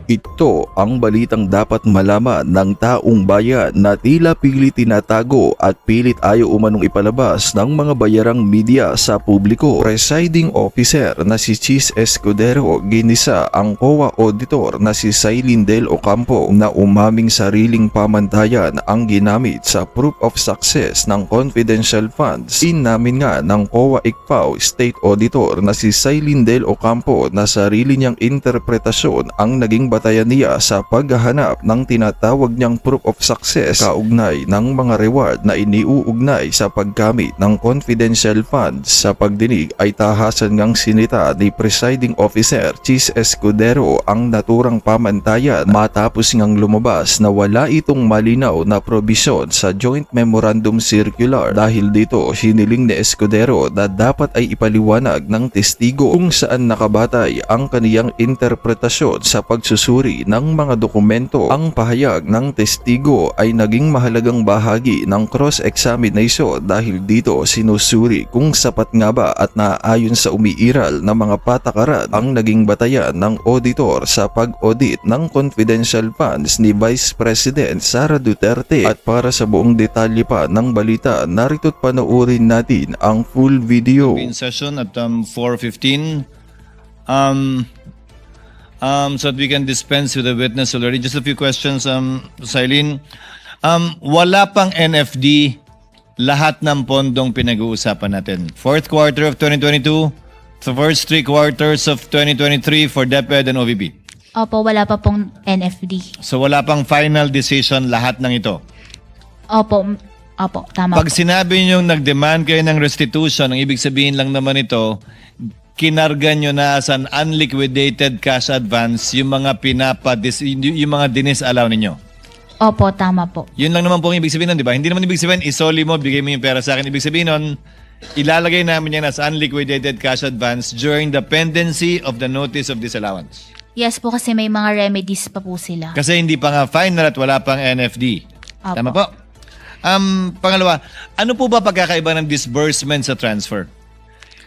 Ito ang balitang dapat malaman ng taong bayan na tila pilit tinatago at pilit ayaw umanong ipalabas ng mga bayarang media sa publiko. Presiding officer na si Chis Escudero ginisa ang COA auditor na si Sailin Del Ocampo na umaming sariling pamantayan ang ginamit sa proof of success ng confidential funds. Inamin nga ng COA ICFAO State Auditor na si Sailin Del Ocampo na sarili niyang interpretasyon ang naging batayan niya sa paghahanap ng tinatawag niyang proof of success kaugnay ng mga reward na iniuugnay sa paggamit ng confidential funds. Sa pagdinig ay tahasan ngang sinita ni Presiding Officer Chis Escudero ang naturang pamantayan matapos ngang lumabas na wala itong malinaw na probisyon sa Joint Memorandum Circular. Dahil dito hiniling ni Escudero na dapat ay ipaliwanag ng testigo kung saan nakabatay ang kaniyang interpretasyon sa pagsusuri ng mga dokumento. Ang pahayag ng testigo ay naging mahalagang bahagi ng cross-examination dahil dito sinusuri kung sapat nga ba at naaayon sa umiiral na mga patakaran ang naging batayan ng auditor sa pag-audit ng confidential funds ni Vice President Sara Duterte. At para sa buong detalye pa ng balita, narito't panoorin natin ang full video. In session at 4:15. So that we can dispense with the witness already. Just a few questions, Sailin. Wala pang NFD lahat ng pondong pinag-uusapan natin. Fourth quarter of 2022, the first 3 quarters of 2023 for DepEd and OVP. Opo, wala pa pong NFD. So wala pang final decision lahat ng ito. Opo, tama Pag po. sinabi nyo nag-demand kayo ng restitution, ang ibig sabihin lang naman ito, kinarga nyo na as an unliquidated cash advance yung mga yung mga dinis-allow ninyo. Opo, tama po. Yun lang naman po ang ibig sabihin nun, di ba? Hindi naman ibig sabihin, isoli mo, bigay mo yung pera sa akin. Ibig sabihin nun, ilalagay namin yan as unliquidated cash advance during the pendency of the notice of disallowance. Yes po, kasi may mga remedies pa po sila. Kasi hindi pa nga final at wala pang NFD. Opo. Tama po? Pangalawa, ano po ba pagkakaiba ng disbursement sa transfer?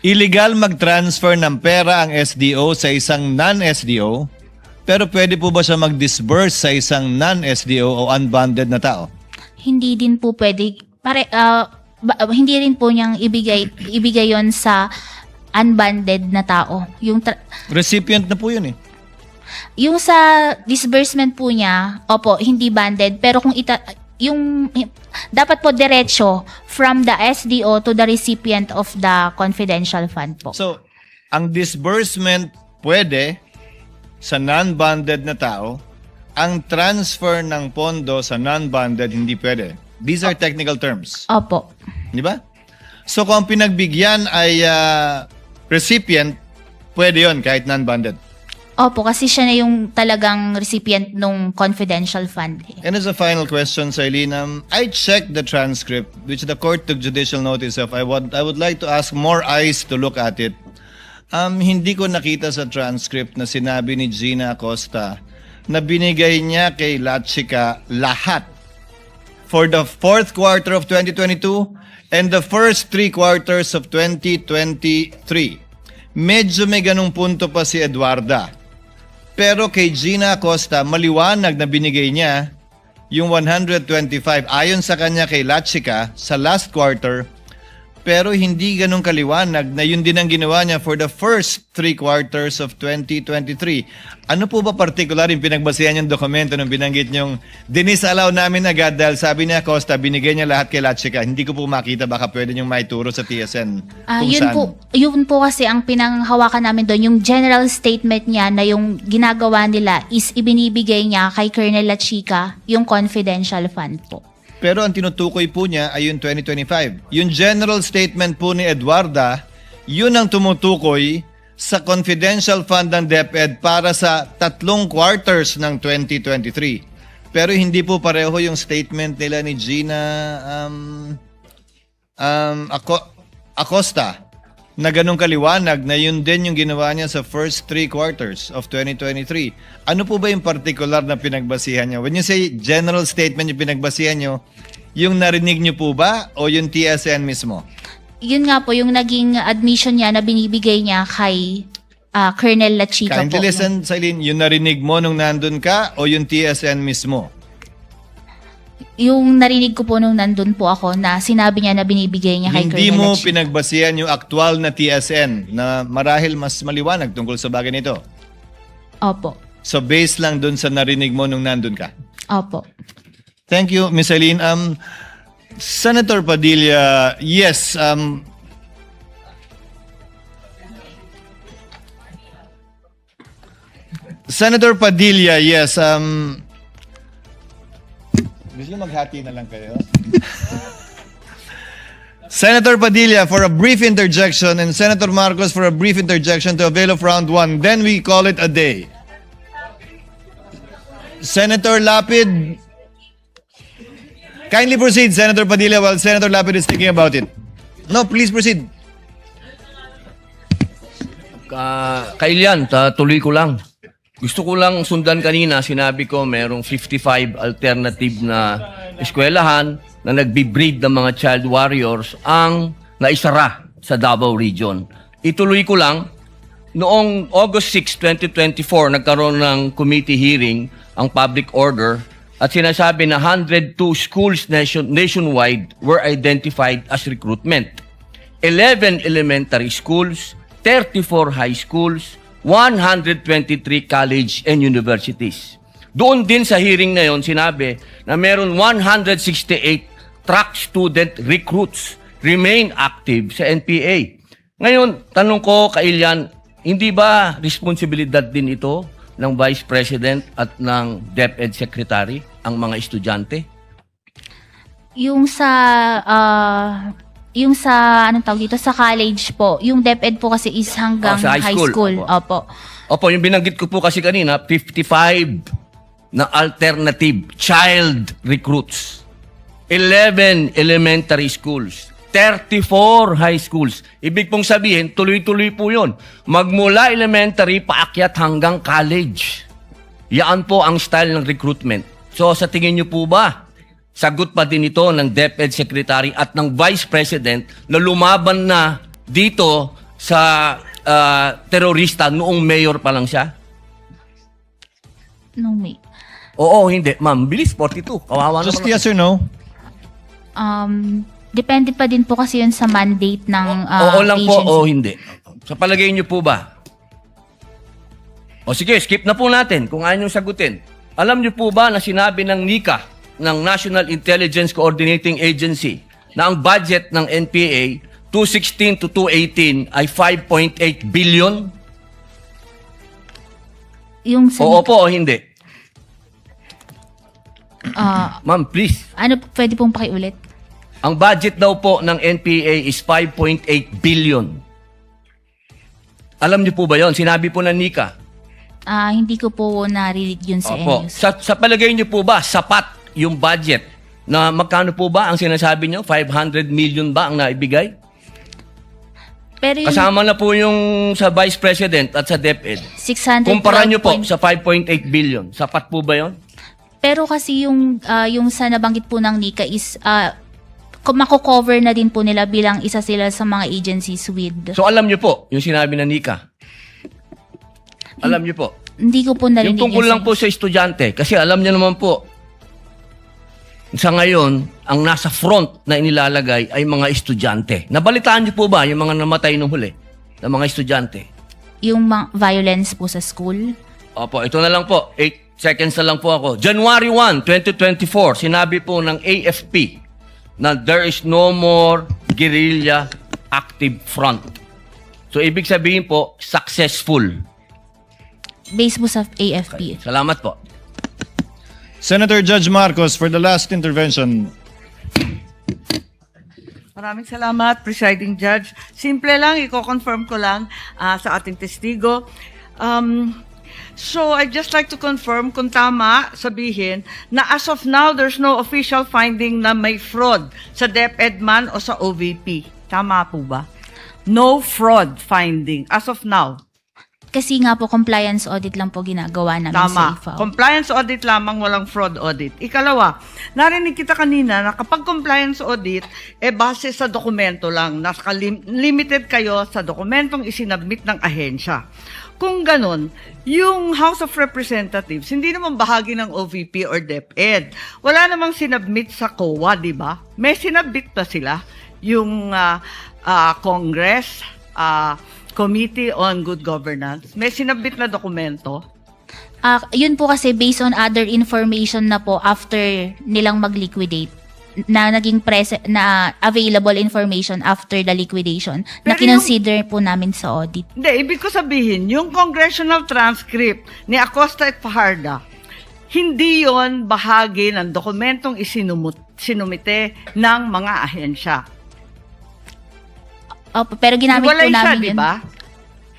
Illegal mag-transfer ng pera ang SDO sa isang non-SDO, pero pwede po ba siya mag-disburse sa isang non-SDO o unbonded na tao? Hindi din po pwede, hindi rin po niyang ibigay yon sa unbonded na tao. Recipient na po yun eh. Yung sa disbursement po niya, opo, hindi banded, pero kung dapat po diretso from the SDO to the recipient of the confidential fund po. So, ang disbursement pwede sa non-bonded na tao, ang transfer ng pondo sa non-bonded hindi pwede. These are technical terms. Opo. Di ba? So, kung ang pinagbigyan ay recipient, pwede yon kahit non-bonded. Opo, kasi siya na yung talagang recipient nung confidential fund. And as a final question, Sailin, I checked the transcript which the court took judicial notice of. I would like to ask more eyes to look at it. Hindi ko nakita sa transcript na sinabi ni Gina Acosta na binigay niya kay Lachica lahat for the fourth quarter of 2022 and the first 3 quarters of 2023. Medyo may ganung punto pa si Eduarda. Pero kay Gina Acosta, maliwanag na binigay niya yung 125 ayon sa kanya kay Lachica sa last quarter, pero hindi ganun kaliwanag na yun din ang ginawa niya for the first 3 quarters of 2023. Ano po ba particular yung pinagbasihan yung dokumento nung binanggit niyong dinis-allow namin agad dahil sabi niya Acosta, binigay niya lahat kay Lachica. Hindi ko po makita, baka pwede niyong maituro sa TSN kung saan. Yun po kasi ang pinanghawakan namin doon, yung general statement niya na yung ginagawa nila is ibinibigay niya kay Colonel Lachica yung confidential fund po. Pero ang tinutukoy po niya ay yung 2025. Yung general statement po ni Eduarda, yun ang tumutukoy sa confidential fund ng DepEd para sa 3 quarters ng 2023. Pero hindi po pareho yung statement nila ni Gina Acosta na ganun kaliwanag na yun din yung ginawa niya sa first 3 quarters of 2023. Ano po ba yung particular na pinagbasihan niyo? When you say general statement yung pinagbasihan niyo, yung narinig niyo po ba o yung TSN mismo? Yun nga po, yung naging admission niya na binibigay niya kay Colonel La Chica Kindly po. listen, Sailin, yung narinig mo nung nandun ka o yung TSN mismo? Yung narinig ko po nung nandun po ako na sinabi niya na binibigay niya kay Hindi Colonel mo La Chica. pinagbasihan yung aktual na TSN na marahil mas maliwanag tungkol sa bagay nito. Opo. So based lang dun sa narinig mo nung nandun ka. Opo. Thank you, Ms. Eileen. Senator Padilla, yes, Senator Padilla, yes, gusto niyo maghati na lang kayo? Senator Padilla for a brief interjection and Senator Marcos for a brief interjection to avail of round 1. Then we call it a day. Senator Lapid, kindly proceed, Senator Padilla, while Senator Lapid is thinking about it. No, please proceed. Kailian, tuloy ko lang. Gusto ko lang sundan kanina, sinabi ko merong 55 alternative na eskwelahan na nagbi-breed ng mga child warriors ang naisara sa Davao Region. Ituloy ko lang, noong August 6, 2024, nagkaroon ng committee hearing ang public order at sinasabi na 102 schools nationwide were identified as recruitment. 11 elementary schools, 34 high schools, 123 college and universities. Doon din sa hearing na yon sinabi na meron 168 track student recruits remain active sa NPA. Ngayon, tanong ko, Kailian, hindi ba responsibilidad din ito ng Vice President at ng DepEd Secretary ang mga estudyante? Yung sa anong tawag dito sa college po, yung DepEd po kasi is hanggang sa high school. Opo. Opo, yung binanggit ko po kasi kanina, 55 na alternative child recruits. 11 elementary schools. 34 high schools. Ibig pong sabihin, tuloy-tuloy po yun. Magmula elementary, paakyat hanggang college. Yan po ang style ng recruitment. So, sa tingin nyo po ba, sagot pa din ito ng DepEd Secretary at ng Vice President na lumaban na dito sa terorista noong mayor pa lang siya? No, may. Oo, hindi. Ma'am, bilis, 42. Kawawa Just naman. yes or no? Depende pa din po kasi yun sa mandate ng Oo lang po agency. o hindi. Sa palagay niyo po ba? O sige, skip na po natin kung ayaw niyong sagutin. Alam niyo po ba na sinabi ng NICA, ng National Intelligence Coordinating Agency, na ang budget ng NPA 2016 to 2018 ay 5.8 billion? Yung sa, Oo po o hindi? Ma'am, please. ano, pwede pong pakiulit? Ang budget daw po ng NPA is 5.8 billion. Alam niyo po ba yon? Sinabi po ng NICA. Hindi ko po narinig yun sa Opo. news. Sa palagay niyo po ba, sapat yung budget na magkano po ba ang sinasabi niyo? 500 million ba ang naibigay? Pero yung Kasama na po yung sa Vice President at sa DepEd. 612 Kumpara niyo po point- sa 5.8 billion. Sapat po ba yon? Pero kasi yung sa nabanggit po ng NICA is mako-cover na din po nila bilang isa sila sa mga agencies with. So alam niyo po yung sinabi ng NICA. Alam niyo po. Hindi ko po narinig Yung tungkol yun lang po sa estudyante. Kasi alam niyo naman po, sa ngayon, ang nasa front na inilalagay ay mga estudyante. Nabalitaan niyo po ba yung mga namatay nung huli na mga estudyante? Yung violence po sa school. Opo, ito na lang po. 8 seconds na lang po ako. January 1, 2024, sinabi po ng AFP na there is no more guerrilla active front. So, ibig sabihin po, successful. Based po sa AFP. Salamat po. Senator Judge Marcos for the last intervention. Maraming salamat, Presiding Judge. Simple lang, i-confirm ko lang sa ating testigo. So, I'd just like to confirm kung tama sabihin na as of now, there's no official finding na may fraud sa DepEd man o sa OVP. Tama po ba? No fraud finding as of now. Kasi nga po, compliance audit lang po ginagawa namin sa Tama. IFAO. Compliance audit lamang, walang fraud audit. Ikalawa, narinig kita kanina na kapag compliance audit, base sa dokumento lang. Limited kayo sa dokumentong isinabmit ng ahensya. Kung ganon, yung House of Representatives, hindi naman bahagi ng OVP or DepEd. Wala namang sinabmit sa COA, di ba? May sinabmit pa sila. Yung Congress, Committee on Good Governance, may sinabit na dokumento. Yun po kasi based on other information na po after nilang mag-liquidate na naging na available information after the liquidation na Pero kinonsider po namin sa audit. Hindi, ibig ko sabihin, yung congressional transcript ni Acosta at Fajardo, hindi yon bahagi ng dokumentong sinumite ng mga ahensya. Opo, pero ginamit Walay po siya, namin di yun. ba?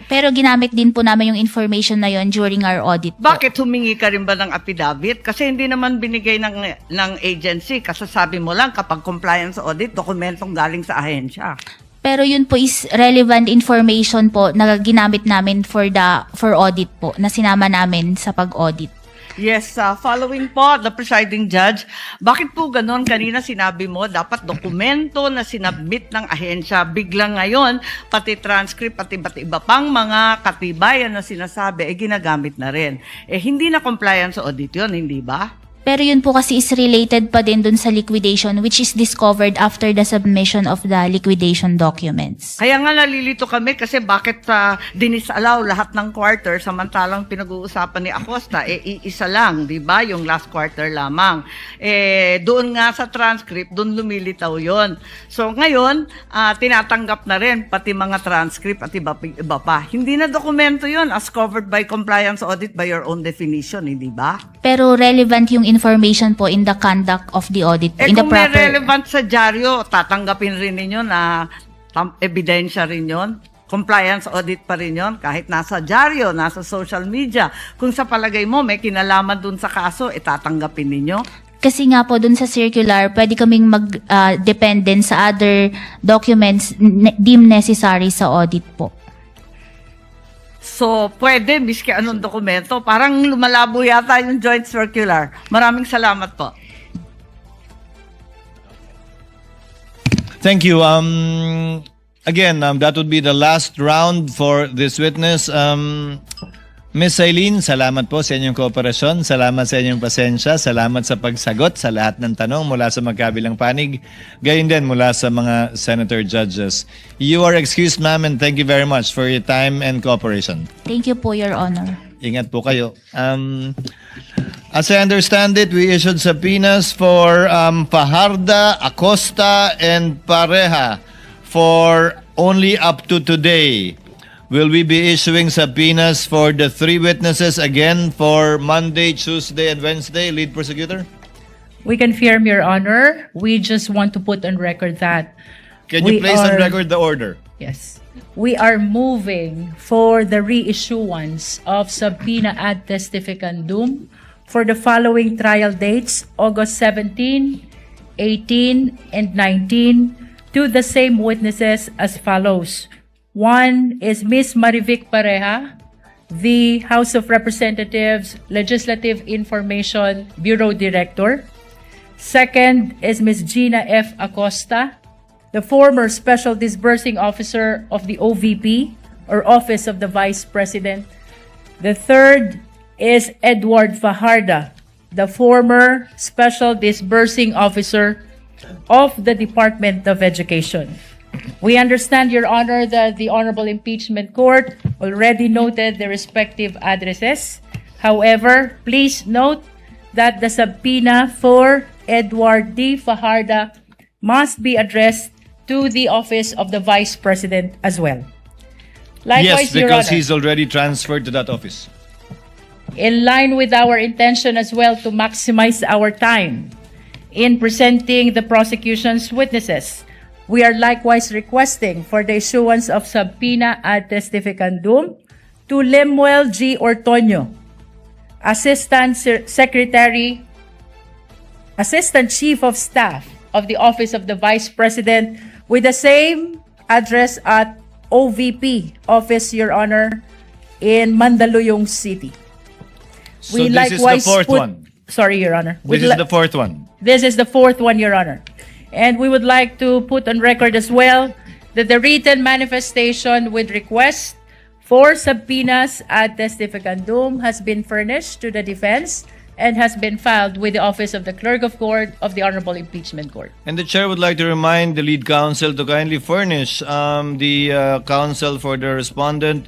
Pero ginamit din po namin yung information na yon during our audit po. Bakit humingi ka rin ba ng affidavit? Kasi hindi naman binigay ng agency. Kasasabi mo lang kapag compliance audit, dokumentong galing sa ahensya. Pero yun po is relevant information po na ginamit namin for audit po, na sinama namin sa pag-audit. Yes, following po, the presiding judge, bakit po ganon? Kanina sinabi mo, dapat dokumento na sinabmit ng ahensya. Biglang ngayon, pati transcript, pati iba't iba pang mga katibayan na sinasabi, ginagamit na rin. Hindi na compliance audit yun, hindi ba? Pero yun po kasi is related pa din dun sa liquidation which is discovered after the submission of the liquidation documents. Kaya nga nalilito kami kasi bakit dinisallow lahat ng quarter samantalang pinag-uusapan ni Acosta, iisa lang, di ba? Yung last quarter lamang. Doon nga sa transcript, doon lumilitaw yon. So ngayon, tinatanggap na rin pati mga transcript at iba pa. Hindi na dokumento yon as covered by compliance audit by your own definition, hindi ba? Pero relevant yung information po in the conduct of the audit po, in the Kung may proper... relevant sa dyaryo, tatanggapin rin ninyo na ebidensya rin yon. Compliance audit pa rin yon. Kahit nasa dyaryo, nasa social media. Kung sa palagay mo may kinalaman dun sa kaso, tatanggapin ninyo. Kasi nga po dun sa circular, pwede kaming mag-dependent sa other documents deemed necessary sa audit po. So, pwede, miski anong dokumento. Parang lumalabo yata yung joint circular. Maraming salamat po. Thank you. Again, that would be the last round for this witness. Ms. Eileen, salamat po sa inyong kooperasyon. Salamat sa inyong pasensya. Salamat sa pagsagot sa lahat ng tanong mula sa magkabilang panig. Gayon din mula sa mga senator judges. You are excused, ma'am, and thank you very much for your time and cooperation. Thank you po, Your Honor. Ingat po kayo. As I understand it, we issued subpoenas for Fajardo, Acosta, and Pareja for only up to today. Will we be issuing subpoenas for the three witnesses again for Monday, Tuesday, and Wednesday, lead prosecutor? We confirm, Your Honor. We just want to put on record that Can you we place on are- record the order? Yes. We are moving for the reissuance of subpoena ad testificandum for the following trial dates, August 17, 18, and 19, to the same witnesses as follows. One is Ms. Marivic Pareja, the House of Representatives Legislative Information Bureau Director. Second is Ms. Gina F. Acosta, the former Special Disbursing Officer of the OVP, or Office of the Vice President. The third is Edward Fajardo, the former Special Disbursing Officer of the Department of Education. We understand, Your Honor, that the Honorable Impeachment Court already noted the respective addresses. However, please note that the subpoena for Edward D. Fajardo must be addressed to the Office of the Vice President as well. Yes, Likewise, Your because Honor, he's already transferred to that office. in line with our intention as well to maximize our time in presenting the prosecution's witnesses, we are likewise requesting for the issuance of subpoena ad testificandum to Lemuel G. Ortonio, Assistant Chief of Staff of the Office of the Vice President, with the same address at OVP Office, Your Honor, in Mandaluyong City. So this is the fourth one. Sorry, Your Honor. This is the fourth one. This is the fourth one, Your Honor. And we would like to put on record as well that the written manifestation with request for subpoenas ad testificandum has been furnished to the defense and has been filed with the Office of the Clerk of Court of the Honorable Impeachment Court. And the chair would like to remind the lead counsel to kindly furnish the counsel for the respondent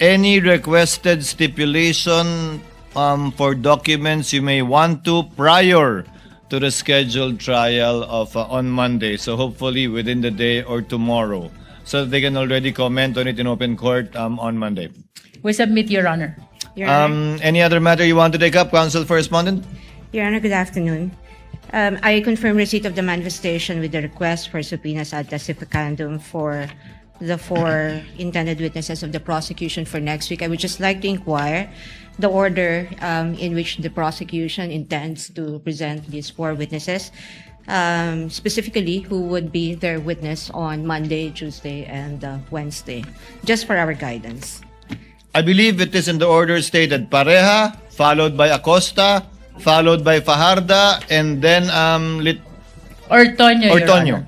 any requested stipulation for documents you may want to prior to the scheduled trial of on Monday. So hopefully within the day or tomorrow, so that they can already comment on it in open court on Monday. We submit, Your Honor. Your Honor, Any other matter you want to take up, counsel for respondent? Your Honor, good afternoon. I confirm receipt of the manifestation with the request for subpoenas ad testificandum for the 4 intended witnesses of the prosecution for next week. I would just like to inquire the order in which the prosecution intends to present these 4 witnesses, specifically who would be their witness on Monday, Tuesday, and Wednesday, just for our guidance. I believe it is in the order stated: Pareja, followed by Acosta, followed by Fajarda, and then Ortonio, Your Ortonio. Honor.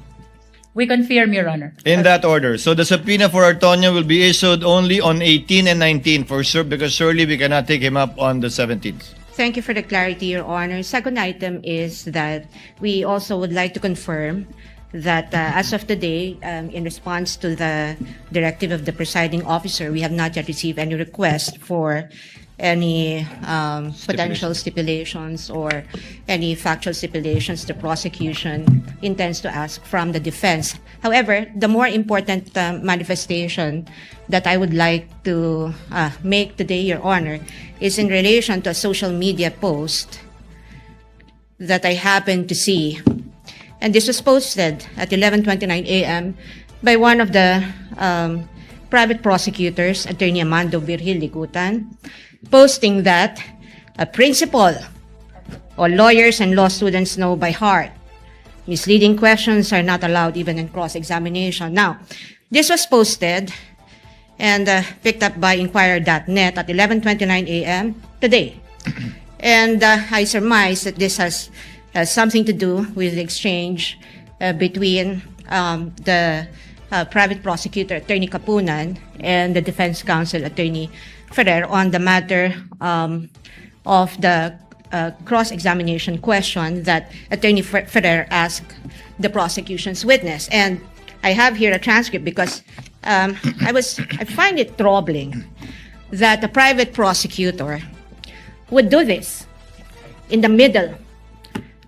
We confirm, Your Honor. In that order. So the subpoena for Ortonio will be issued only on 18 and 19 for sure, because surely we cannot take him up on the 17th. Thank you for the clarity, Your Honor. Second item is that we also would like to confirm that as of today, in response to the directive of the presiding officer, we have not yet received any request for any potential stipulations or any factual stipulations the prosecution intends to ask from the defense. However, the more important manifestation that I would like to make today, Your Honor, is in relation to a social media post that I happened to see. And this was posted at 11:29 a.m. by one of the private prosecutors, Attorney Amando Virgil Ligutan, posting that a principal or lawyers and law students know by heart misleading questions are not allowed even in cross-examination. Now, this was posted and picked up by Inquirer.net at 11:29 a.m. today. And I surmise that this has something to do with the exchange between the private prosecutor, Attorney Kapunan, and the defense counsel, Attorney Ferrer, on the matter of the cross-examination question that Attorney Ferrer asked the prosecution's witness. And I have here a transcript because I find it troubling that a private prosecutor would do this in the middle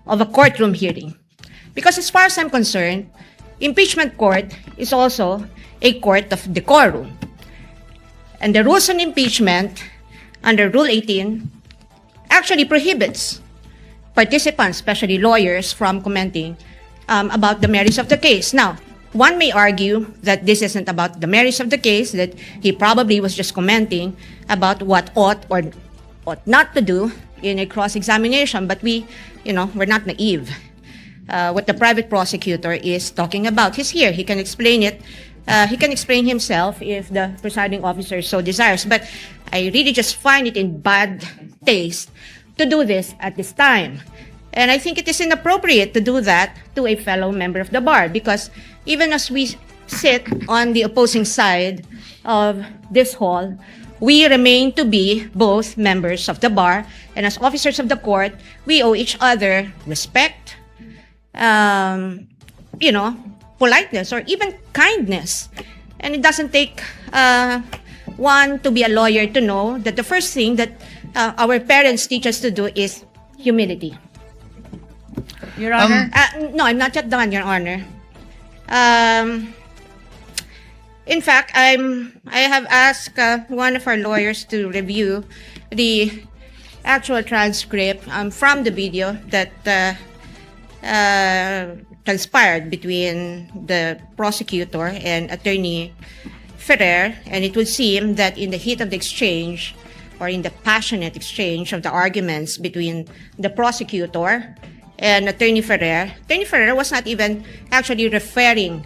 of a courtroom hearing. Because as far as I'm concerned, impeachment court is also a court of decorum. And the rules on impeachment under Rule 18 actually prohibits participants, especially lawyers, from commenting about the merits of the case. Now, one may argue that this isn't about the merits of the case, that he probably was just commenting about what ought or ought not to do in a cross-examination, but we're not naive. What the private prosecutor is talking about, he's here. He can explain it. He can explain himself if the presiding officer so desires. But I really just find it in bad taste to do this at this time. And I think it is inappropriate to do that to a fellow member of the bar, because even as we sit on the opposing side of this hall, we remain to be both members of the bar, and as officers of the court, we owe each other respect, politeness, or even kindness. And it doesn't take one to be a lawyer to know that the first thing that our parents teach us to do is humility. Your Honor. No, I'm not yet done, Your Honor. In fact, I have asked one of our lawyers to review the actual transcript from the video that transpired between the prosecutor and Attorney Ferrer, and it would seem that in the heat of the exchange, or in the passionate exchange of the arguments between the prosecutor and Attorney Ferrer was not even actually referring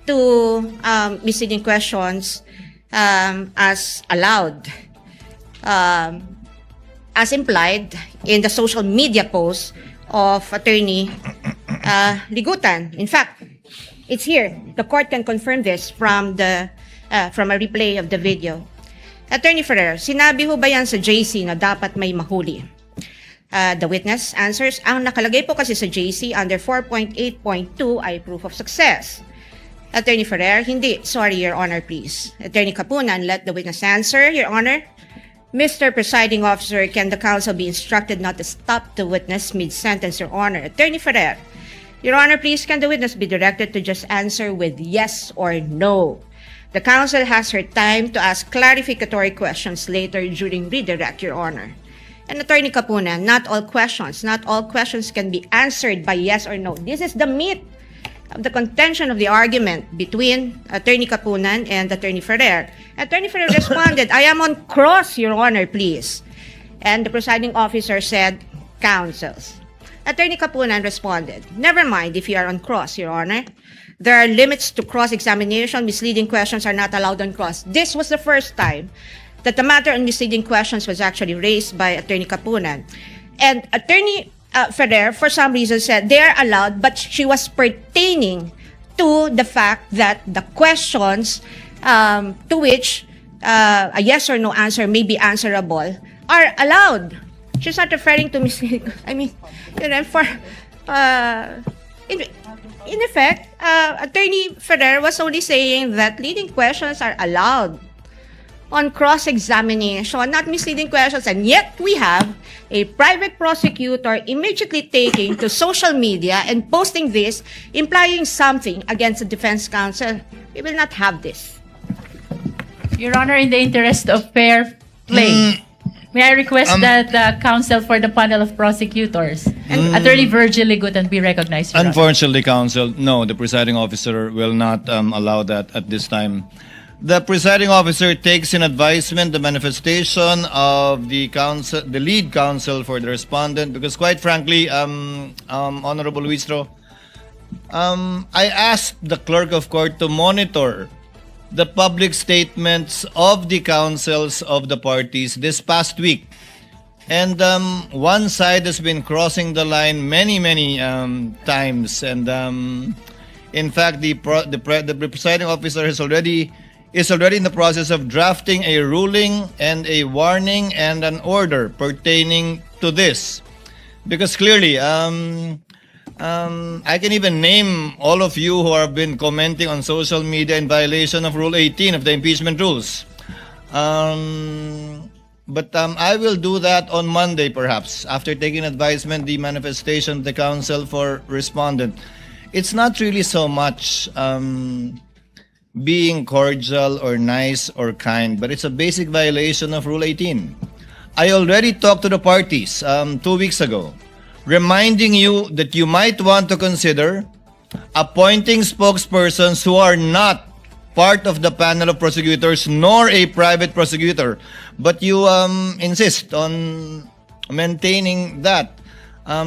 to misleading questions as allowed, as implied in the social media post of Attorney Ligutan. In fact, it's here. The court can confirm this from a replay of the video. Attorney Ferrer, sinabi ho ba yan sa JC na dapat may mahuli? The witness answers, ang nakalagay po kasi sa JC under 4.8.2 ay proof of success. Attorney Ferrer, hindi. Sorry, Your Honor, please. Attorney Kapunan, let the witness answer, Your Honor. Mr. Presiding Officer, can the counsel be instructed not to stop the witness mid-sentence, Your Honor? Attorney Ferrer, Your Honor, please, can the witness be directed to just answer with yes or no? The counsel has her time to ask clarificatory questions later during redirect, Your Honor. And Attorney Kapunan, not all questions can be answered by yes or no. This is the meat of the contention of the argument between Attorney Kapunan and Attorney Ferrer. Attorney Ferrer responded, I am on cross, Your Honor, please. And the presiding officer said, counsels. Attorney Kapunan responded, never mind if you are on cross, Your Honor. There are limits to cross-examination. Misleading questions are not allowed on cross. This was the first time that the matter on misleading questions was actually raised by Attorney Kapunan. And Attorney Ferrer, for some reason, said they are allowed, but she was pertaining to the fact that the questions to which a yes or no answer may be answerable are allowed. She's not referring to misleading. I mean, you know, in effect, Attorney Ferrer was only saying that leading questions are allowed on cross-examination, not misleading questions, and yet we have a private prosecutor immediately taking to social media and posting this, implying something against the defense counsel. We will not have this. Your Honor, in the interest of fair play, may I request that the counsel for the panel of prosecutors, Attorney Virgil Ligutan, be recognized, Your Honor. Unfortunately, counsel, no, the presiding officer will not allow that at this time. The presiding officer takes in advisement the manifestation of the counsel, the lead counsel for the respondent, because quite frankly, Honorable Luistro, I asked the clerk of court to monitor the public statements of the counsels of the parties this past week. And one side has been crossing the line many times. And in fact, the presiding officer is already in the process of drafting a ruling and a warning and an order pertaining to this. Because clearly, I can even name all of you who have been commenting on social media in violation of Rule 18 of the impeachment rules. But I will do that on Monday, perhaps, after taking advisement the manifestation of the counsel for respondent. It's not really so much being cordial or nice or kind, but it's a basic violation of Rule 18. I already talked to the parties 2 weeks ago, reminding you that you might want to consider appointing spokespersons who are not part of the panel of prosecutors nor a private prosecutor, but you insist on maintaining that.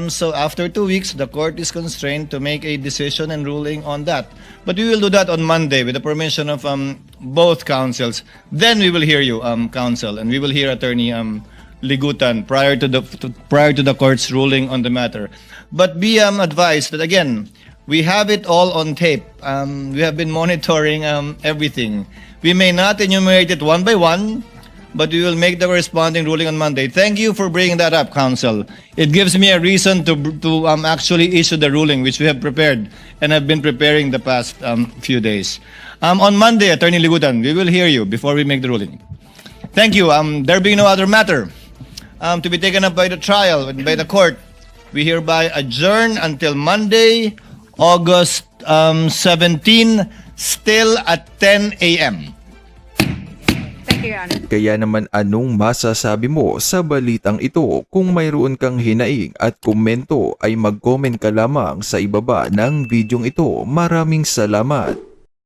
So after 2 weeks, the court is constrained to make a decision and ruling on that. But we will do that on Monday with the permission of both counsels. Then we will hear you, counsel, and we will hear Attorney Ligutan prior to the court's ruling on the matter. But be advised that again, we have it all on tape. We have been monitoring everything. We may not enumerate it one by one, but we will make the corresponding ruling on Monday. Thank you for bringing that up, counsel. It gives me a reason to actually issue the ruling, which we have prepared and have been preparing the past few days. On Monday, Attorney Ligutan, we will hear you before we make the ruling. Thank you. There being no other matter to be taken up by the trial and by the court, we hereby adjourn until Monday, August 17, still at 10 a.m. Thank you, Your Honor. Kaya naman anong masasabi mo sa balitang ito? Kung mayroon kang hinaing at komento ay mag-comment ka lamang sa ibaba ng videong ito. Maraming salamat.